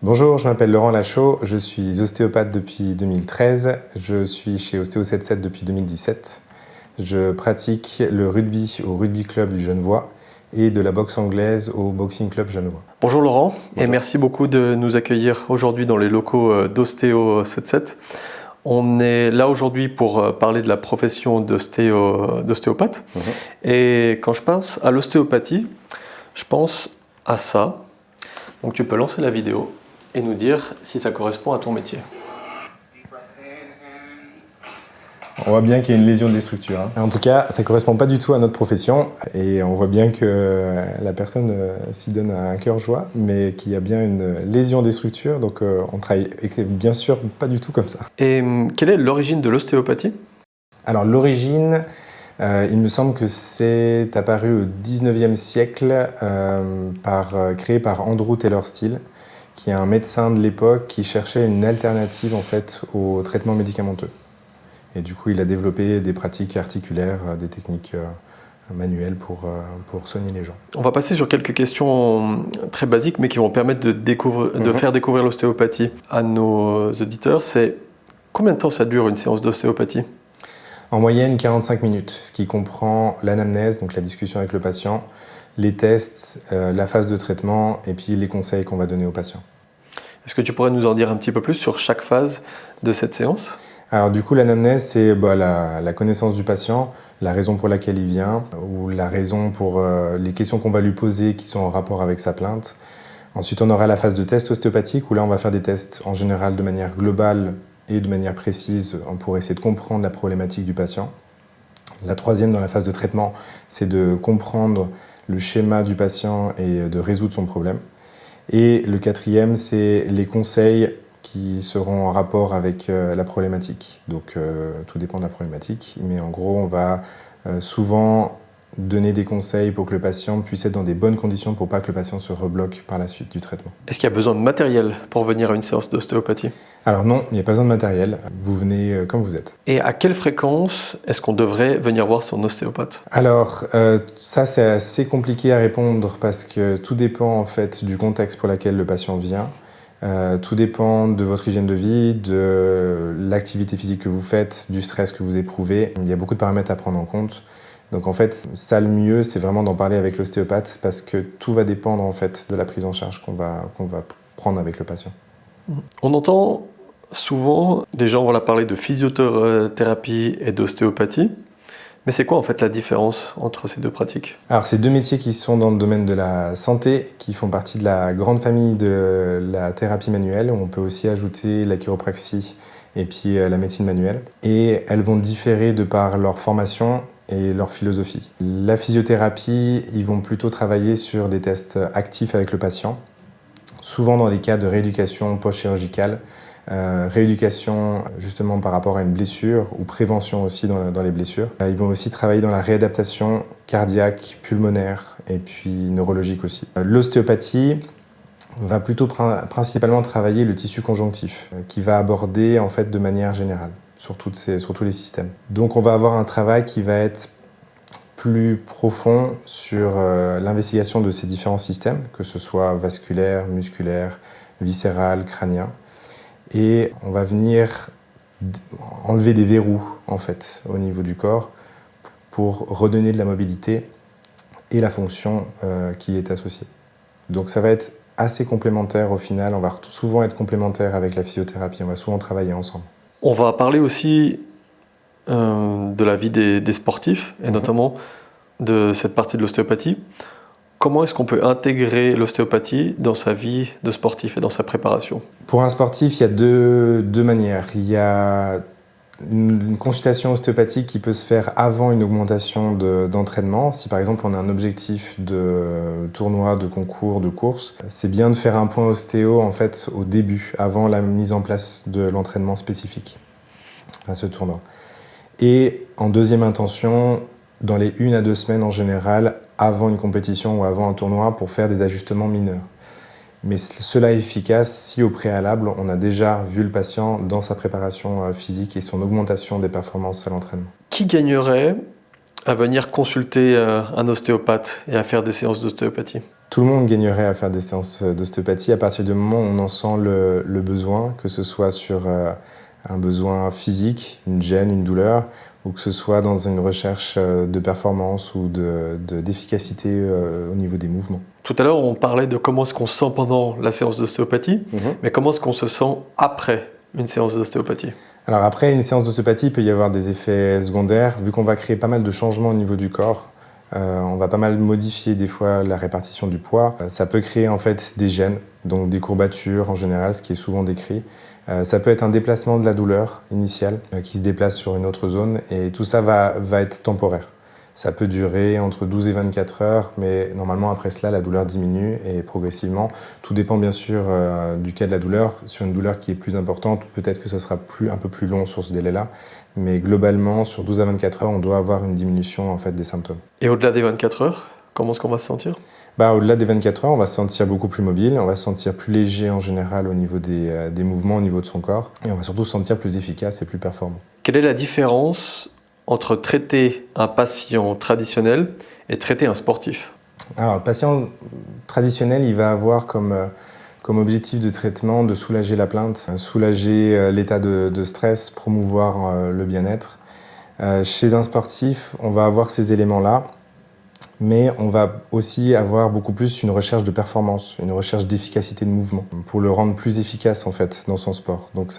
Bonjour, je m'appelle Laurent Lachaud, je suis ostéopathe depuis 2013, je suis chez Ostéo 77 depuis 2017. Je pratique le rugby au Rugby Club du Genevois et de la boxe anglaise au Boxing Club Genevois. Bonjour Laurent. Bonjour. Et merci beaucoup de nous accueillir aujourd'hui dans les locaux d'Ostéo 77. On est là aujourd'hui pour parler de la profession d'ostéopathe. Et quand je pense à l'ostéopathie, je pense à ça. Donc tu peux lancer la vidéo et nous dire si ça correspond à ton métier. On voit bien qu'il y a une lésion des structures. En tout cas, ça ne correspond pas du tout à notre profession et on voit bien que la personne s'y donne à un cœur joie, mais qu'il y a bien une lésion des structures, donc on travaille bien sûr pas du tout comme ça. Et quelle est l'origine de l'ostéopathie ? Alors l'origine, il me semble que c'est apparu au 19e siècle, créé par Andrew Taylor Still, qui est un médecin de l'époque qui cherchait une alternative en fait au traitement médicamenteux. Et du coup, il a développé des pratiques articulaires, des techniques manuelles pour soigner les gens. On va passer sur quelques questions très basiques, mais qui vont permettre de faire découvrir l'ostéopathie à nos auditeurs. C'est combien de temps ça dure une séance d'ostéopathie ? En moyenne, 45 minutes, ce qui comprend l'anamnèse, donc la discussion avec le patient, les tests, la phase de traitement et puis les conseils qu'on va donner au patient. Est-ce que tu pourrais nous en dire un petit peu plus sur chaque phase de cette séance ? Alors du coup, l'anamnèse, c'est la connaissance du patient, la raison pour laquelle il vient, ou la raison pour les questions qu'on va lui poser qui sont en rapport avec sa plainte. Ensuite, on aura la phase de test ostéopathique, où là, on va faire des tests en général de manière globale et de manière précise pour essayer de comprendre la problématique du patient. La troisième, dans la phase de traitement, c'est de comprendre le schéma du patient et de résoudre son problème. Et le quatrième, c'est les conseils qui seront en rapport avec la problématique. Donc tout dépend de la problématique, mais en gros on va souvent donner des conseils pour que le patient puisse être dans des bonnes conditions pour pas que le patient se rebloque par la suite du traitement. Est-ce qu'il y a besoin de matériel pour venir à une séance d'ostéopathie ? Alors non, il n'y a pas besoin de matériel, vous venez comme vous êtes. Et à quelle fréquence est-ce qu'on devrait venir voir son ostéopathe ? Alors ça c'est assez compliqué à répondre parce que tout dépend en fait du contexte pour lequel le patient vient. Tout dépend de votre hygiène de vie, de l'activité physique que vous faites, du stress que vous éprouvez. Il y a beaucoup de paramètres à prendre en compte. Donc en fait, ça le mieux, c'est vraiment d'en parler avec l'ostéopathe parce que tout va dépendre en fait de la prise en charge qu'on va prendre avec le patient. On entend souvent des gens parler de physiothérapie et d'ostéopathie. Mais c'est quoi en fait la différence entre ces deux pratiques ? Alors c'est deux métiers qui sont dans le domaine de la santé, qui font partie de la grande famille de la thérapie manuelle. On peut aussi ajouter la chiropraxie et puis la médecine manuelle. Et elles vont différer de par leur formation et leur philosophie. La physiothérapie, ils vont plutôt travailler sur des tests actifs avec le patient, souvent dans les cas de rééducation post-chirurgicale, rééducation justement par rapport à une blessure ou prévention aussi dans les blessures. Ils vont aussi travailler dans la réadaptation cardiaque, pulmonaire et puis neurologique aussi. L'ostéopathie va plutôt principalement travailler le tissu conjonctif qui va aborder en fait de manière générale sur tous les systèmes. Donc on va avoir un travail qui va être plus profond sur l'investigation de ces différents systèmes, que ce soit vasculaire, musculaire, viscéral, crânien. Et on va venir enlever des verrous en fait au niveau du corps pour redonner de la mobilité et la fonction qui est associée. Donc ça va être assez complémentaire au final, on va souvent être complémentaire avec la physiothérapie, on va souvent travailler ensemble. On va parler aussi de la vie des sportifs et notamment de cette partie de l'ostéopathie. Comment est-ce qu'on peut intégrer l'ostéopathie dans sa vie de sportif et dans sa préparation ? Pour un sportif, il y a deux manières. Il y a une consultation ostéopathique qui peut se faire avant une augmentation d'entraînement. Si par exemple on a un objectif de tournoi, de concours, de course, c'est bien de faire un point ostéo en fait au début, avant la mise en place de l'entraînement spécifique à ce tournoi. Et en deuxième intention, dans les 1 à 2 semaines en général, avant une compétition ou avant un tournoi, pour faire des ajustements mineurs. Mais cela est efficace si au préalable, on a déjà vu le patient dans sa préparation physique et son augmentation des performances à l'entraînement. Qui gagnerait à venir consulter un ostéopathe et à faire des séances d'ostéopathie? Tout le monde gagnerait à faire des séances d'ostéopathie à partir du moment où on en sent le besoin, que ce soit sur un besoin physique, une gêne, une douleur, ou que ce soit dans une recherche de performance ou d'efficacité au niveau des mouvements. Tout à l'heure, on parlait de comment est-ce qu'on se sent pendant la séance d'ostéopathie, mais comment est-ce qu'on se sent après une séance d'ostéopathie? Alors après une séance d'ostéopathie, il peut y avoir des effets secondaires, vu qu'on va créer pas mal de changements au niveau du corps. On va pas mal modifier des fois la répartition du poids. Ça peut créer en fait des gènes, donc des courbatures en général, ce qui est souvent décrit. Ça peut être un déplacement de la douleur initiale qui se déplace sur une autre zone et tout ça va être temporaire. Ça peut durer entre 12 et 24 heures, mais normalement après cela, la douleur diminue et progressivement. Tout dépend bien sûr du cas de la douleur. Sur une douleur qui est plus importante, peut-être que ce sera un peu plus long sur ce délai-là. Mais globalement, sur 12 à 24 heures, on doit avoir une diminution en fait, des symptômes. Et au-delà des 24 heures, comment est-ce qu'on va se sentir? Au-delà des 24 heures, on va se sentir beaucoup plus mobile, on va se sentir plus léger en général au niveau des mouvements, au niveau de son corps, et on va surtout se sentir plus efficace et plus performant. Quelle est la différence entre traiter un patient traditionnel et traiter un sportif? Alors, le patient traditionnel, il va avoir comme objectif de traitement de soulager la plainte, soulager l'état de stress, promouvoir le bien-être. Chez un sportif, on va avoir ces éléments-là, mais on va aussi avoir beaucoup plus une recherche de performance, une recherche d'efficacité de mouvement, pour le rendre plus efficace en fait dans son sport. Donc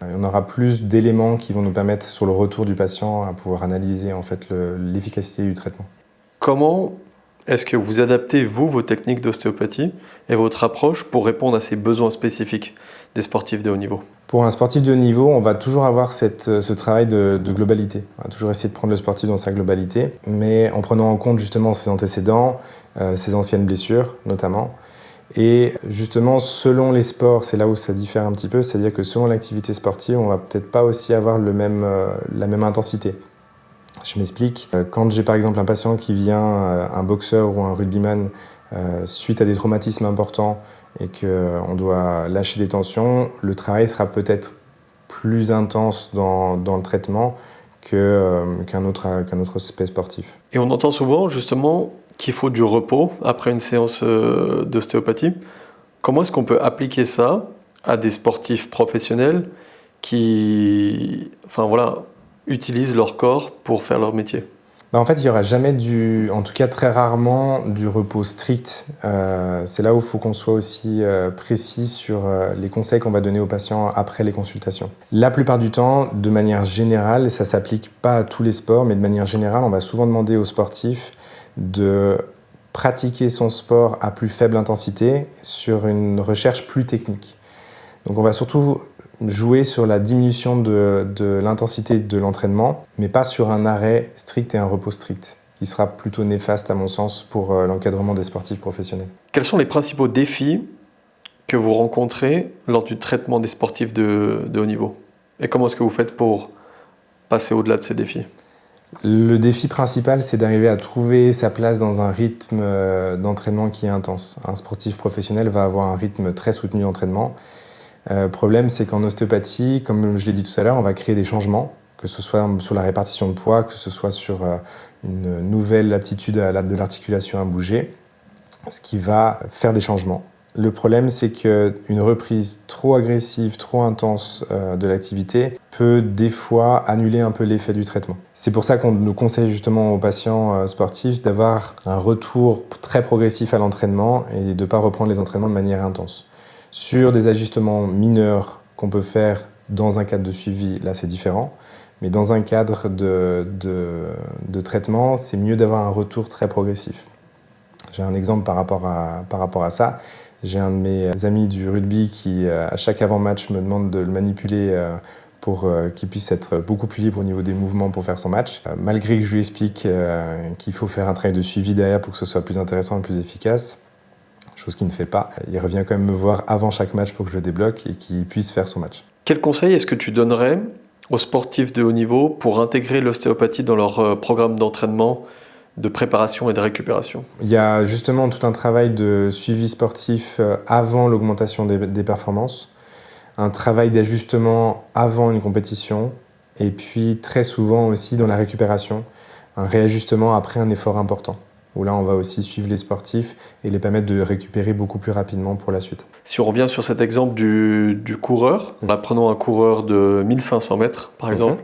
on aura plus d'éléments qui vont nous permettre sur le retour du patient à pouvoir analyser en fait l'efficacité du traitement. Comment est-ce que vous adaptez vos techniques d'ostéopathie et votre approche pour répondre à ces besoins spécifiques des sportifs de haut niveau? Pour un sportif de haut niveau, on va toujours avoir ce travail de globalité. On va toujours essayer de prendre le sportif dans sa globalité, mais en prenant en compte justement ses antécédents, ses anciennes blessures notamment. Et justement, selon les sports, c'est là où ça diffère un petit peu, c'est-à-dire que selon l'activité sportive, on va peut-être pas aussi avoir la même intensité. Je m'explique. Quand j'ai par exemple un patient qui vient, un boxeur ou un rugbyman, suite à des traumatismes importants et qu'on doit lâcher des tensions, le travail sera peut-être plus intense dans le traitement qu'un autre aspect sportif. Et on entend souvent justement qu'il faut du repos après une séance d'ostéopathie. Comment est-ce qu'on peut appliquer ça à des sportifs professionnels qui utilisent leur corps pour faire leur métier? En fait, il n'y aura jamais en tout cas très rarement, du repos strict. C'est là où il faut qu'on soit aussi précis sur les conseils qu'on va donner aux patients après les consultations. La plupart du temps, de manière générale, ça ne s'applique pas à tous les sports, mais de manière générale, on va souvent demander aux sportifs de pratiquer son sport à plus faible intensité sur une recherche plus technique. Donc on va surtout jouer sur la diminution de l'intensité de l'entraînement, mais pas sur un arrêt strict et un repos strict, qui sera plutôt néfaste à mon sens pour l'encadrement des sportifs professionnels. Quels sont les principaux défis que vous rencontrez lors du traitement des sportifs de haut niveau? Et comment est-ce que vous faites pour passer au-delà de ces défis? Le défi principal, c'est d'arriver à trouver sa place dans un rythme d'entraînement qui est intense. Un sportif professionnel va avoir un rythme très soutenu d'entraînement. Le problème, c'est qu'en ostéopathie, comme je l'ai dit tout à l'heure, on va créer des changements, que ce soit sur la répartition de poids, que ce soit sur une nouvelle aptitude de l'articulation à bouger, ce qui va faire des changements. Le problème, c'est qu'une reprise trop agressive, trop intense de l'activité peut des fois annuler un peu l'effet du traitement. C'est pour ça qu'on nous conseille justement aux patients sportifs d'avoir un retour très progressif à l'entraînement et de ne pas reprendre les entraînements de manière intense. Sur des ajustements mineurs qu'on peut faire dans un cadre de suivi, là c'est différent. Mais dans un cadre de traitement, c'est mieux d'avoir un retour très progressif. J'ai un exemple par rapport à ça. J'ai un de mes amis du rugby qui, à chaque avant-match, me demande de le manipuler pour qu'il puisse être beaucoup plus libre au niveau des mouvements pour faire son match. Malgré que je lui explique qu'il faut faire un travail de suivi derrière pour que ce soit plus intéressant et plus efficace, chose qu'il ne fait pas. Il revient quand même me voir avant chaque match pour que je le débloque et qu'il puisse faire son match. Quel conseil est-ce que tu donnerais aux sportifs de haut niveau pour intégrer l'ostéopathie dans leur programme d'entraînement, de préparation et de récupération? Il y a justement tout un travail de suivi sportif avant l'augmentation des performances, un travail d'ajustement avant une compétition et puis très souvent aussi dans la récupération. un réajustement après un effort important, où là on va aussi suivre les sportifs et les permettre de récupérer beaucoup plus rapidement pour la suite. Si on revient sur cet exemple du coureur, prenons un coureur de 1500 mètres par exemple,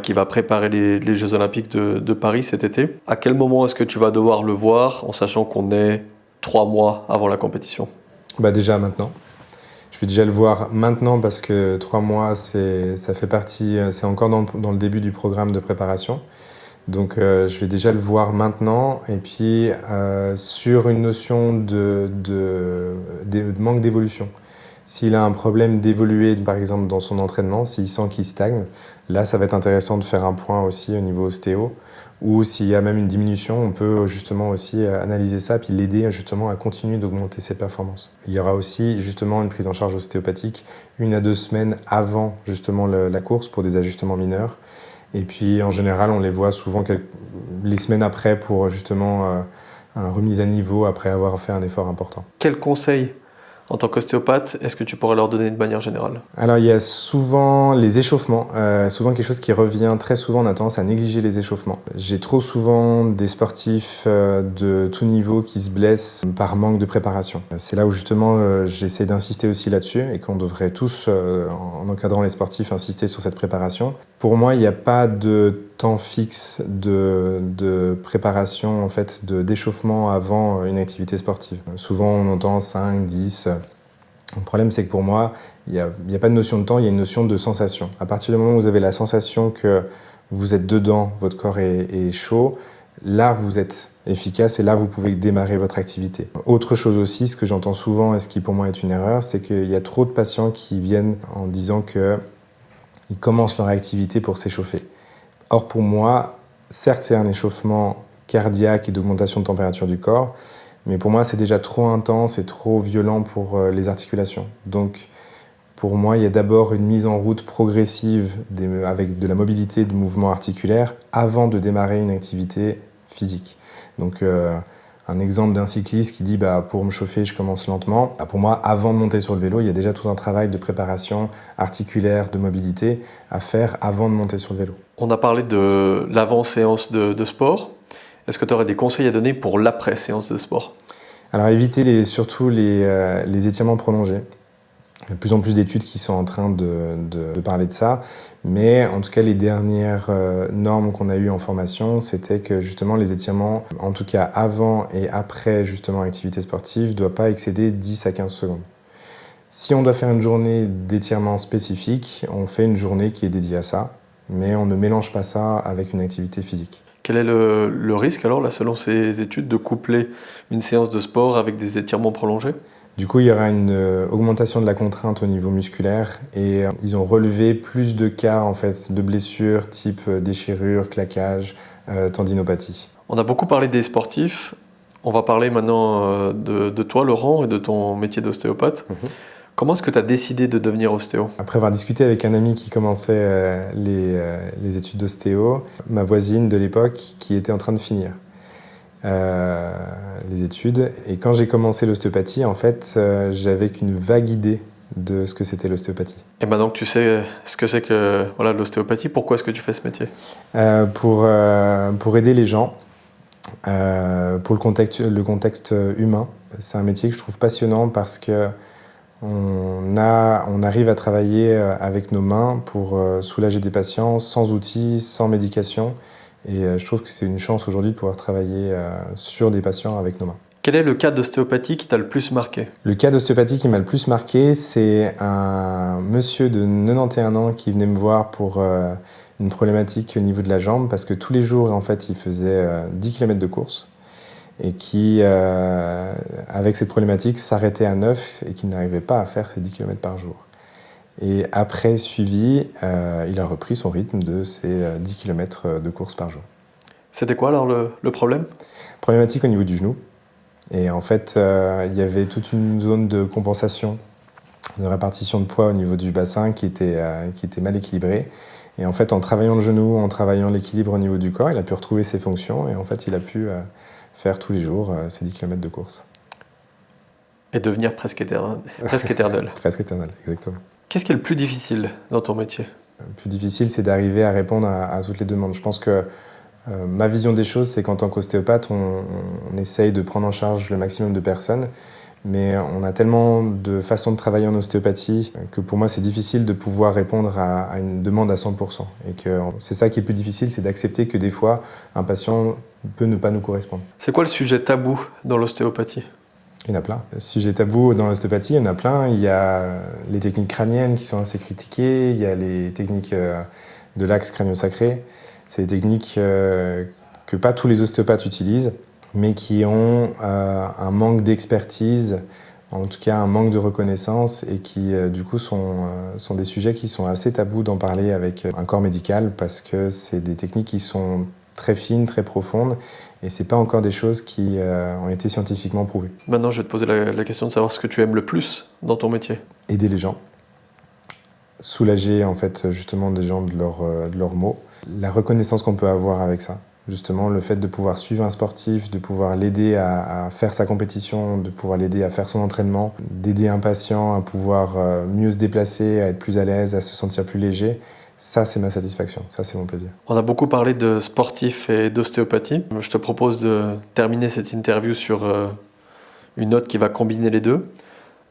qui va préparer les Jeux Olympiques de Paris cet été. À quel moment est-ce que tu vas devoir le voir en sachant qu'on est 3 mois avant la compétition? Déjà maintenant. Je vais déjà le voir maintenant parce que 3 mois, ça fait partie, c'est encore dans le début du programme de préparation. Donc je vais déjà le voir maintenant et puis sur une notion de manque d'évolution. S'il a un problème d'évoluer par exemple dans son entraînement, s'il sent qu'il stagne, là ça va être intéressant de faire un point aussi au niveau ostéo, ou s'il y a même une diminution, on peut justement aussi analyser ça puis l'aider justement à continuer d'augmenter ses performances. Il y aura aussi justement une prise en charge ostéopathique 1 à 2 semaines avant justement la course pour des ajustements mineurs. Et puis en général, on les voit souvent les semaines après pour justement une remise à niveau après avoir fait un effort important. Quel conseil en tant qu'ostéopathe, est-ce que tu pourrais leur donner de manière générale? Alors il y a souvent les échauffements, souvent quelque chose qui revient très souvent, on a tendance à négliger les échauffements. J'ai trop souvent des sportifs de tout niveau qui se blessent par manque de préparation. C'est là où justement j'essaie d'insister aussi là-dessus et qu'on devrait tous, en encadrant les sportifs, insister sur cette préparation. Pour moi, il n'y a pas de temps fixe de préparation, en fait, d'échauffement avant une activité sportive. Souvent, on entend 5, 10. Le problème, c'est que pour moi, il n'y a pas de notion de temps, il y a une notion de sensation. À partir du moment où vous avez la sensation que vous êtes dedans, votre corps est chaud, là, vous êtes efficace et là, vous pouvez démarrer votre activité. Autre chose aussi, ce que j'entends souvent et ce qui pour moi est une erreur, c'est qu'il y a trop de patients qui viennent en disant qu'ils commencent leur activité pour s'échauffer. Or, pour moi, certes, c'est un échauffement cardiaque et d'augmentation de température du corps, mais pour moi, c'est déjà trop intense et trop violent pour les articulations. Donc, pour moi, il y a d'abord une mise en route progressive avec de la mobilité de mouvements articulaires avant de démarrer une activité physique. Donc, un exemple d'un cycliste qui dit pour me chauffer, je commence lentement. Pour moi, avant de monter sur le vélo, il y a déjà tout un travail de préparation articulaire, de mobilité à faire avant de monter sur le vélo. On a parlé de l'avant-séance de sport. Est-ce que tu aurais des conseils à donner pour l'après-séance de sport? Alors éviter surtout les étirements prolongés. Il y a de plus en plus d'études qui sont en train de parler de ça, mais en tout cas les dernières normes qu'on a eues en formation, c'était que justement les étirements, en tout cas avant et après justement activité sportive, ne doivent pas excéder 10 à 15 secondes. Si on doit faire une journée d'étirement spécifique, on fait une journée qui est dédiée à ça, mais on ne mélange pas ça avec une activité physique. Quel est le risque alors, là, selon ces études, de coupler une séance de sport avec des étirements prolongés? Du coup, il y aura une augmentation de la contrainte au niveau musculaire et ils ont relevé plus de cas en fait, de blessures type déchirure, claquage, tendinopathie. On a beaucoup parlé des sportifs. On va parler maintenant de toi, Laurent, et de ton métier d'ostéopathe. Comment est-ce que tu as décidé de devenir ostéo? Après avoir discuté avec un ami qui commençait les études d'ostéo, ma voisine de l'époque qui était en train de finir les études. Et quand j'ai commencé l'ostéopathie, en fait, j'avais qu'une vague idée de ce que c'était l'ostéopathie. Et maintenant que tu sais ce que c'est que l'ostéopathie, pourquoi est-ce que tu fais ce métier? Pour aider les gens, pour le contexte humain. C'est un métier que je trouve passionnant parce que on arrive à travailler avec nos mains pour soulager des patients sans outils, sans médication. Et je trouve que c'est une chance aujourd'hui de pouvoir travailler sur des patients avec nos mains. Quel est le cas d'ostéopathie qui t'a le plus marqué? Le cas d'ostéopathie qui m'a le plus marqué, c'est un monsieur de 91 ans qui venait me voir pour une problématique au niveau de la jambe parce que tous les jours, en fait, il faisait 10 km de course et qui, avec cette problématique, s'arrêtait à 9 et qui n'arrivait pas à faire ces 10 km par jour. Et après suivi, il a repris son rythme de ces 10 km de course par jour. C'était quoi alors le problème? Problématique au niveau du genou. Et en fait, il y avait toute une zone de compensation, de répartition de poids au niveau du bassin qui était mal équilibrée. Et en fait, en travaillant le genou, en travaillant l'équilibre au niveau du corps, il a pu retrouver ses fonctions et en fait, il a pu faire tous les jours ces 10 km de course. Et devenir presque éternel. Presque éternel, exactement. Qu'est-ce qui est le plus difficile dans ton métier? Le plus difficile, c'est d'arriver à répondre à toutes les demandes. Je pense que Ma vision des choses, c'est qu'en tant qu'ostéopathe, on essaye de prendre en charge le maximum de personnes, mais on a tellement de façons de travailler en ostéopathie que pour moi, c'est difficile de pouvoir répondre à une demande à 100%. Et que c'est ça qui est plus difficile, c'est d'accepter que des fois, un patient peut ne pas nous correspondre. C'est quoi le sujet tabou dans l'ostéopathie ? Il y en a plein. Sujet tabou dans l'ostéopathie, il y en a plein. Il y a les techniques crâniennes qui sont assez critiquées, il y a les techniques de l'axe crânio-sacré. C'est des techniques que pas tous les ostéopathes utilisent, mais qui ont un manque d'expertise, en tout cas un manque de reconnaissance, et qui du coup sont des sujets qui sont assez tabous d'en parler avec un corps médical, parce que c'est des techniques qui sont très fines, très profondes, et c'est pas encore des choses qui ont été scientifiquement prouvées. Maintenant, je vais te poser la question de savoir ce que tu aimes le plus dans ton métier. Aider les gens, soulager en fait justement des gens de leurs maux, la reconnaissance qu'on peut avoir avec ça. Justement, le fait de pouvoir suivre un sportif, de pouvoir l'aider à faire sa compétition, de pouvoir l'aider à faire son entraînement, d'aider un patient à pouvoir mieux se déplacer, à être plus à l'aise, à se sentir plus léger, ça c'est ma satisfaction, ça c'est mon plaisir. On a beaucoup parlé de sportifs et d'ostéopathie. Je te propose de terminer cette interview sur une note qui va combiner les deux.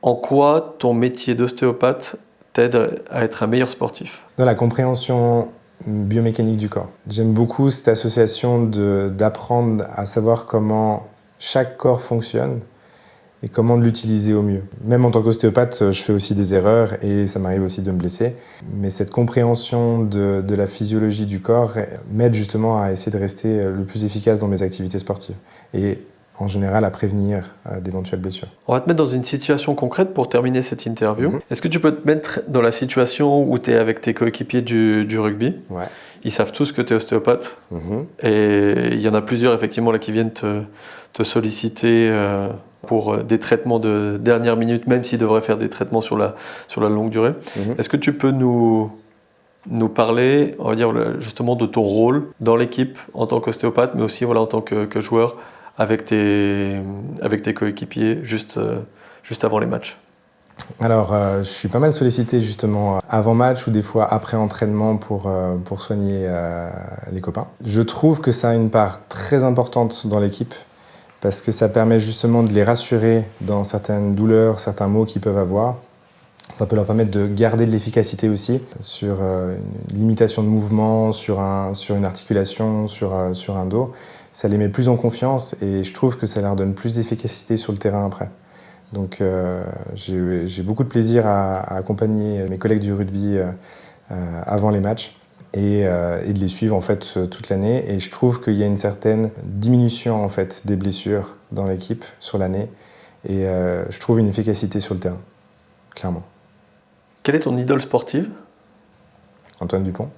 En quoi ton métier d'ostéopathe t'aide à être un meilleur sportif ? Dans la compréhension biomécanique du corps. J'aime beaucoup cette association d'apprendre à savoir comment chaque corps fonctionne et comment l'utiliser au mieux. Même en tant qu'ostéopathe, je fais aussi des erreurs et ça m'arrive aussi de me blesser. Mais cette compréhension de la physiologie du corps m'aide justement à essayer de rester le plus efficace dans mes activités sportives et en général à prévenir d'éventuelles blessures. On va te mettre dans une situation concrète pour terminer cette interview. Est-ce que tu peux te mettre dans la situation où tu es avec tes coéquipiers du rugby ? Ouais. Ils savent tous que tu es ostéopathe. Et il y en a plusieurs effectivement là, qui viennent te solliciter pour des traitements de dernière minute, même s'ils devraient faire des traitements sur la longue durée. Est-ce que tu peux nous parler, on va dire, justement de ton rôle dans l'équipe en tant qu'ostéopathe, mais aussi voilà, en tant que joueur avec tes coéquipiers juste avant les matchs? Alors, je suis pas mal sollicité justement avant match ou des fois après entraînement pour soigner les copains. Je trouve que ça a une part très importante dans l'équipe parce que ça permet justement de les rassurer dans certaines douleurs, certains maux qu'ils peuvent avoir. Ça peut leur permettre de garder de l'efficacité aussi sur une limitation de mouvement, sur une articulation, sur un dos. Ça les met plus en confiance et je trouve que ça leur donne plus d'efficacité sur le terrain après. Donc j'ai beaucoup de plaisir à accompagner mes collègues du rugby avant les matchs et de les suivre en fait toute l'année. Et je trouve qu'il y a une certaine diminution en fait des blessures dans l'équipe sur l'année et je trouve une efficacité sur le terrain, clairement. Quelle est ton idole sportive ? Antoine Dupont.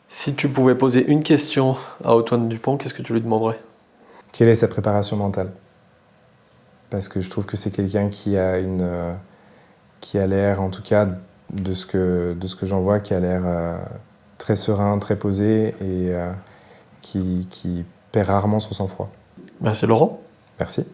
Si tu pouvais poser une question à Antoine Dupont, qu'est-ce que tu lui demanderais ? Quelle est sa préparation mentale ? Parce que je trouve que c'est quelqu'un qui a l'air, en tout cas de ce que j'en vois, qui a l'air très serein, très posé et qui perd rarement son sang-froid. Merci Laurent. Merci.